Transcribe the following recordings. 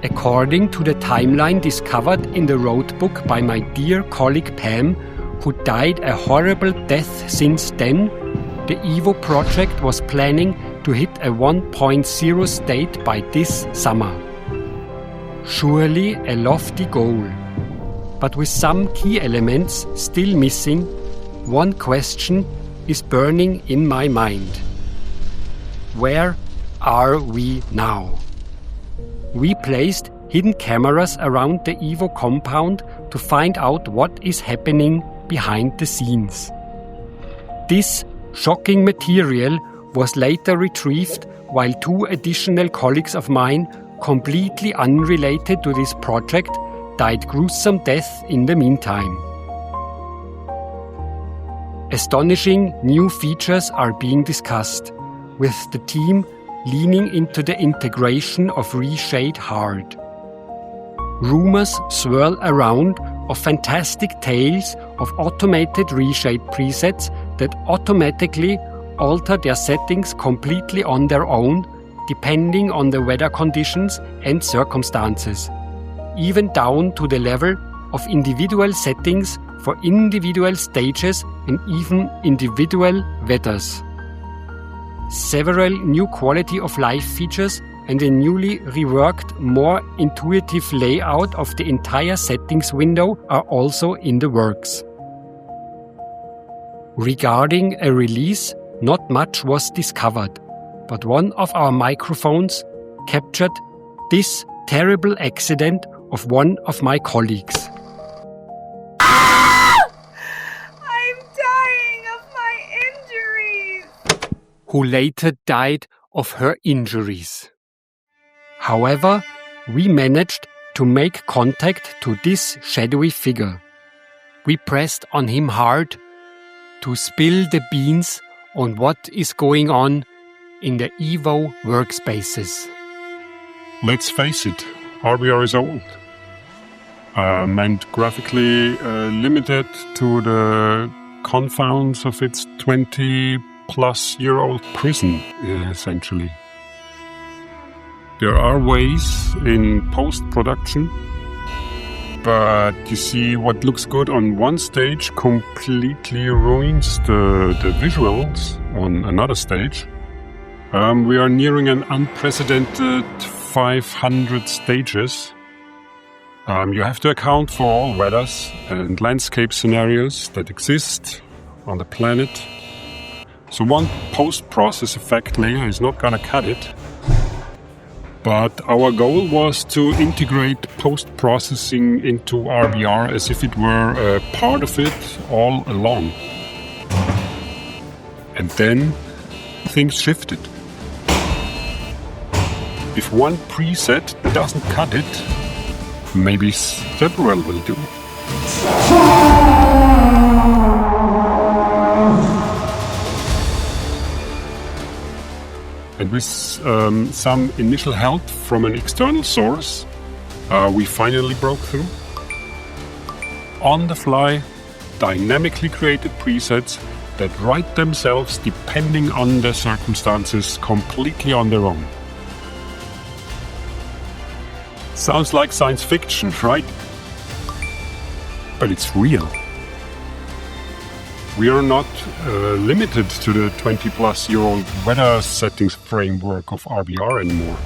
According to the timeline discovered in the roadbook by my dear colleague Pam, who died a horrible death since then, the EVO project was planning to hit a 1.0 state by this summer. Surely a lofty goal. But with some key elements still missing, one question is burning in my mind. Where are we now? We placed hidden cameras around the EVO compound to find out what is happening behind the scenes. This shocking material was later retrieved while 2 additional colleagues of mine, completely unrelated to this project, died gruesome death in the meantime. Astonishing new features are being discussed, with the team leaning into the integration of ReShade hard. Rumors swirl around of fantastic tales of automated ReShade presets that automatically alter their settings completely on their own, depending on the weather conditions and circumstances, even down to the level of individual settings for individual stages and even individual weathers. Several new quality of life features and a newly reworked, more intuitive layout of the entire settings window are also in the works. Regarding a release, not much was discovered, but one of our microphones captured this terrible accident of one of my colleagues. I'm dying of my injuries! Who later died of her injuries. However, we managed to make contact to this shadowy figure. We pressed on him hard to spill the beans on what is going on in the EVO workspaces. Let's face it, RBR is old. And graphically limited to the confines of its 20-plus-year-old prison, essentially. There are ways in post-production, but you see, what looks good on one stage completely ruins the visuals on another stage. We are nearing an unprecedented 500 stages. You have to account for all weathers and landscape scenarios that exist on the planet. So one post-process effect layer is not gonna cut it. But our goal was to integrate post-processing into RBR as if it were a part of it all along. And then things shifted. If one preset doesn't cut it, maybe several will do. And with some initial help from an external source, we finally broke through. On the fly, dynamically created presets that write themselves depending on the circumstances completely on their own. Sounds like science fiction, right? But it's real. We are not limited to the 20-plus-year-old weather settings framework of RBR anymore.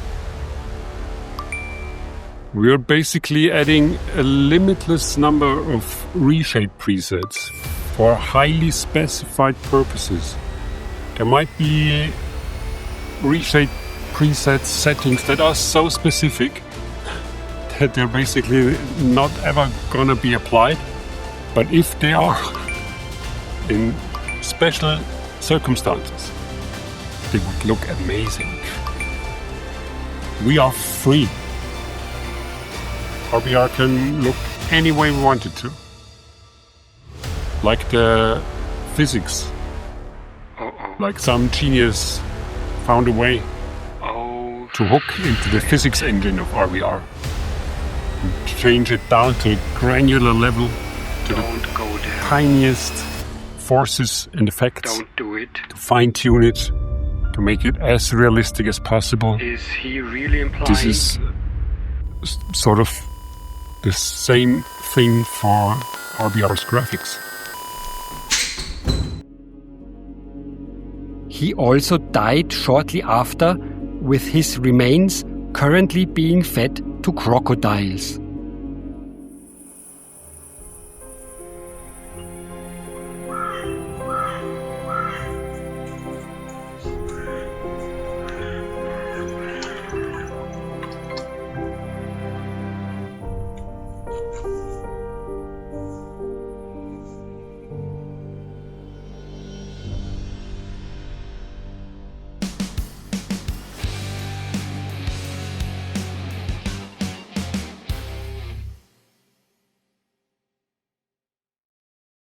We are basically adding a limitless number of ReShade presets for highly specified purposes. There might be ReShade preset settings that are so specific that they're basically not ever gonna be applied, but if they are, in special circumstances, they would look amazing. We are free. RBR can look any way we want it to. Like the physics. Like some genius found a way to hook into the physics engine of RBR. And change it down to a granular level, to the tiniest forces and effects. Don't do it. To fine-tune it, to make it as realistic as possible. Is he really implying? This is sort of the same thing for RBR's graphics. He also died shortly after, with his remains currently being fed to crocodiles.